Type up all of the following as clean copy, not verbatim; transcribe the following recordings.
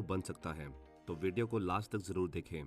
बन सकता है, तो वीडियो को लास्ट तक जरूर देखें।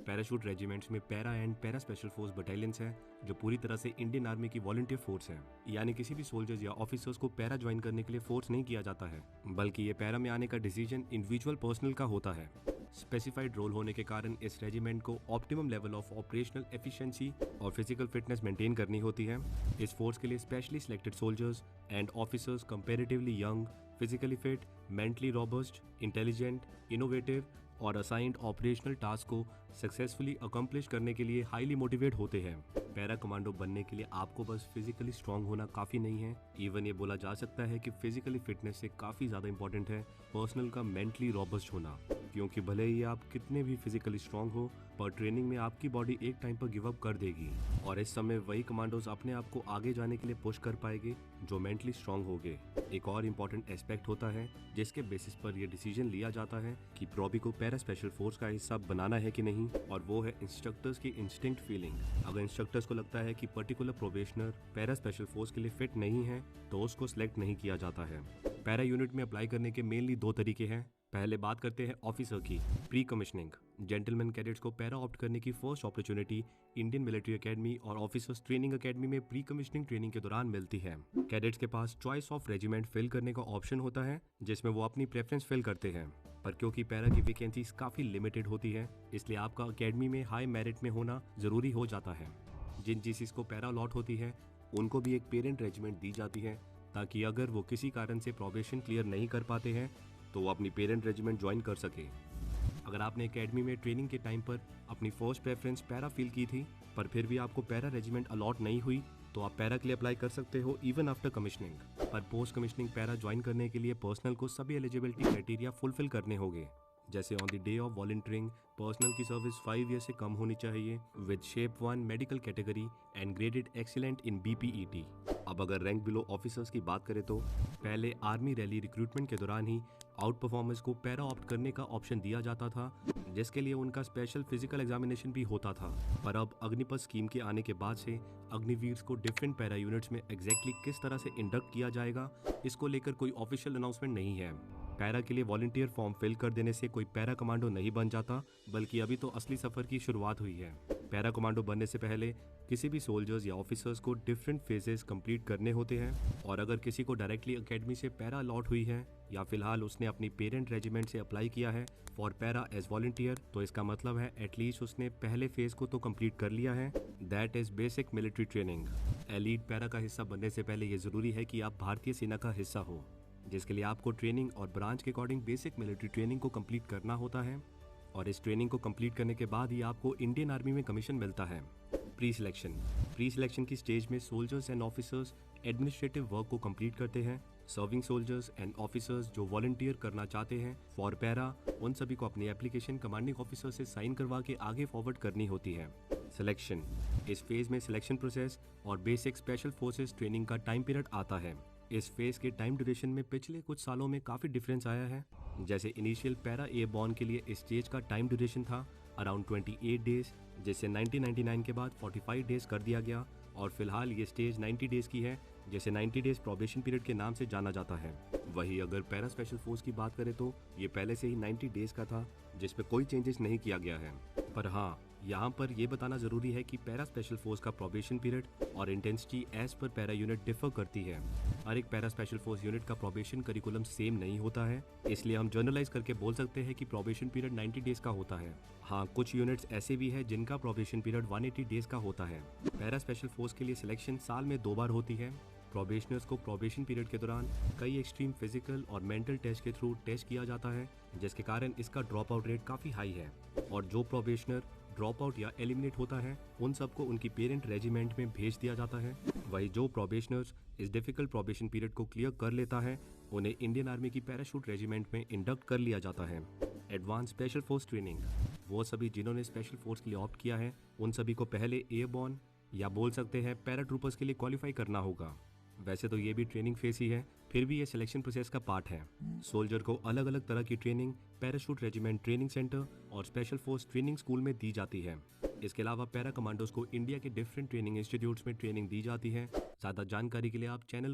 पैराशूट रेजिमेंट्स में para and para special force battalions हैं जो पूरी तरह से इंडियन आर्मी की वॉलंटियर फोर्स है। यानी किसी भी सोल्जर्स या ऑफिसर्स को पैरा ज्वाइन करने के लिए फोर्स नहीं किया जाता है, बल्कि ये पैरा में आने का डिसीजन इंडिविजुअल पर्सनल का होता है। स्पेसिफाइड रोल होने के कारण इस रेजिमेंट को optimum level of operational efficiency और फिजिकल फिटनेस मेंटेन करनी होती है। इस फोर्स के लिए specially selected soldiers and officers comparatively young, physically fit, mentally robust, intelligent, innovative और असाइंड ऑपरेशनल टास्क को सक्सेसफुली अकम्प्लिश करने के लिए हाईली मोटिवेट होते हैं। पैरा कमांडो बनने के लिए आपको बस फिजिकली स्ट्रांग होना काफी नहीं है, इवन ये बोला जा सकता है कि फिजिकली फिटनेस से काफी ज्यादा इंपॉर्टेंट है पर्सनल का मेंटली रोबस्ट होना। क्योंकि भले ही आप कितने भी फिजिकली स्ट्रांग हो, पर ट्रेनिंग में आपकी बॉडी एक टाइम पर गिव अप कर देगी और इस समय वही कमांडोज अपने आप को आगे जाने के लिए पुश कर पाएंगे जो मेंटली स्ट्रांग होंगे। एक और इम्पोर्टेंट एस्पेक्ट होता है जिसके बेसिस पर यह डिसीजन लिया जाता है कि प्रॉबी को पैरा स्पेशल फोर्स का हिस्सा बनाना है कि नहीं, और वो है इंस्ट्रक्टर्स की इंस्टिंक्ट फीलिंग। अगर इंस्ट्रक्टर्स को लगता है कि particular probationer para special force के लिए फिट नहीं है तो उसको सिलेक्ट नहीं किया जाता है। पैरा यूनिट में अप्लाई करने के मेनली 2 तरीके हैं। पहले बात करते हैं ऑफिसर की, प्री कमिश्निंग। जेंटलमैन कैडेट्स को पैरा ऑप्ट करने की first opportunity Indian military academy और ऑफिसर्स ट्रेनिंग एकेडमी में प्री कमिश्निंग ट्रेनिंग के दौरान मिलती है। कैडेट्स के पास चॉइस ऑफ रेजिमेंट फिल करने का ऑप्शन होता है जिसमें वो अपनी प्रेफरेंस फिल करते हैं, पर क्योंकि पैरा की वैकेंसीज काफी लिमिटेड होती है इसलिए आपका एकेडमी में हाई मेरिट में होना जरूरी हो जाता है। जिन जीसीस को पैरा अलॉट होती है उनको भी एक पेरेंट रेजिमेंट दी जाती है ताकि अगर वो किसी कारण से प्रोबेशन क्लियर नहीं कर पाते हैं तो वो अपनी पेरेंट रेजिमेंट ज्वाइन कर सके। अगर आपने एकेडमी में ट्रेनिंग के टाइम पर अपनी फर्स्ट प्रेफरेंस पैरा फील की थी पर फिर भी आपको पैरा रेजिमेंट अलॉट नहीं हुई तो आप पैरा के लिए अप्लाई कर सकते हो इवन आफ्टर कमिश्निंग। पर पोस्ट कमिश्निंग पैरा ज्वाइन करने के लिए पर्सनल को सभी एलिजिबिलिटी क्राइटेरिया फुलफिल करने होंगे, जैसे on the day of volunteering personal की सर्विस 5 ईयर से कम होनी चाहिए with shape 1 medical category and graded excellent in BPET। अब अगर रैंक बिलो ऑफिसर्स की बात करें तो पहले आर्मी रैली रिक्रूटमेंट के दौरान ही आउट परफॉर्मेंस को पैरा ऑप्ट करने का ऑप्शन दिया जाता था, जिसके लिए उनका स्पेशल फिजिकल एग्जामिनेशन भी होता था। पर अब अग्निपथ स्कीम के आने के बाद से अग्निवीर्स को डिफरेंट पैरा यूनिट्स में एग्जैक्टली किस तरह से इंडक्ट किया जाएगा इसको लेकर कोई ऑफिशियल अनाउंसमेंट नहीं है। पैरा के लिए वॉलंटियर फॉर्म फिल कर देने से कोई पैरा कमांडो नहीं बन जाता, बल्कि अभी तो असली सफर की शुरुआत हुई है। पैरा कमांडो बनने से पहले किसी भी सोल्जर्स या ऑफिसर्स को डिफरेंट फेजेस कंप्लीट करने होते हैं, और अगर किसी को डायरेक्टली एकेडमी से पैरा अलॉट हुई है या फिलहाल उसने अपनी पेरेंट रेजिमेंट से अप्लाई किया है फॉर पैरा एज वॉलंटियर, तो इसका मतलब है एटलीस्ट उसने पहले फेज को तो कंप्लीट कर लिया है, that is basic military training. Elite para का हिस्सा बनने से पहले ये जरूरी है कि आप भारतीय सेना का हिस्सा हो, जिसके लिए आपको ट्रेनिंग और ब्रांच के अकॉर्डिंग बेसिक मिलिट्री ट्रेनिंग को कंप्लीट करना होता है, और इस ट्रेनिंग को कंप्लीट करने के बाद ही आपको इंडियन आर्मी में कमीशन मिलता है। प्री सिलेक्शन की स्टेज में soldiers and officers administrative work को कंप्लीट करते हैं। सर्विंग सोल्जर्स एंड ऑफिसर्स जो वॉलंटियर करना चाहते हैं फॉर पैरा, उन सभी को अपनी एप्लीकेशन कमांडिंग ऑफिसर से साइन करवा के आगे फॉरवर्ड करनी होती है। सिलेक्शन, इस फेज में सिलेक्शन प्रोसेस और बेसिक स्पेशल फोर्सेस ट्रेनिंग का टाइम पीरियड आता है। इस फेज के टाइम ड्यूरेशन में पिछले कुछ सालों में काफी डिफरेंस आया है। जैसे इनिशियल पैरा एयरबॉर्न के लिए इस स्टेज का टाइम ड्यूरेशन था अराउंड 28 डेज, जिसे 1999 के बाद 45 डेज कर दिया गया, और फिलहाल ये स्टेज 90 डेज की है, जैसे 90 डेज प्रोबेशन पीरियड के नाम से जाना जाता है। वहीं अगर पैरा स्पेशल फोर्स की बात करें तो ये पहले से ही 90 डेज का था, जिसमें कोई चेंजेस नहीं किया गया है। पर हाँ, यहाँ पर यह बताना जरूरी है कि पैरा स्पेशल फोर्स का प्रोबेशन पीरियड और intensity as per para unit differ करती है। हर एक पैरा स्पेशल फोर्स यूनिट का प्रोबेशन करिकुलम सेम नहीं होता है, इसलिए हम जनरलाइज करके बोल सकते हैं कि प्रोबेशन पीरियड 90 डेज का होता है। हाँ, कुछ यूनिट्स ऐसे भी है जिनका प्रोबेशन पीरियड 180 डेज का होता है। पैरा स्पेशल फोर्स के लिए सिलेक्शन साल में 2 बार होती है। प्रोबेशनर्स को प्रोबेशन पीरियड के दौरान कई एक्सट्रीम फिजिकल और मेंटल टेस्ट के थ्रू टेस्ट किया जाता है, जिसके कारण इसका ड्रॉप आउट रेट काफी हाई है, और जो प्रोबेशनर ड्रॉप आउट या एलिमिनेट होता है उन सबको उनकी पेरेंट रेजिमेंट में भेज दिया जाता है। वही जो प्रोबेशनर्स इस डिफिकल्ट प्रोबेशन पीरियड को क्लियर कर लेता है उन्हें इंडियन आर्मी की पैराशूट रेजिमेंट में इंडक्ट कर लिया जाता है। एडवांस स्पेशल फोर्स ट्रेनिंग, वो सभी जिन्होंने स्पेशल फोर्स के लिए ऑप्ट किया है उन सभी को पहले एयरबॉर्न या बोल सकते हैं पैराट्रूपर्स के लिए क्वालिफाई करना होगा। वैसे तो ये भी ट्रेनिंग फेस ही है, फिर भी ये सिलेक्शन प्रोसेस का पार्ट है। सोल्जर को अलग अलग तरह की training parachute regiment training centre और स्पेशल फोर्स ट्रेनिंग स्कूल में दी जाती है। इसके अलावा पैरा कमांडोज को इंडिया के डिफरेंट ट्रेनिंग इंस्टीट्यूट्स में ट्रेनिंग दी जाती है। ज्यादा जानकारी के लिए आप चैनल पर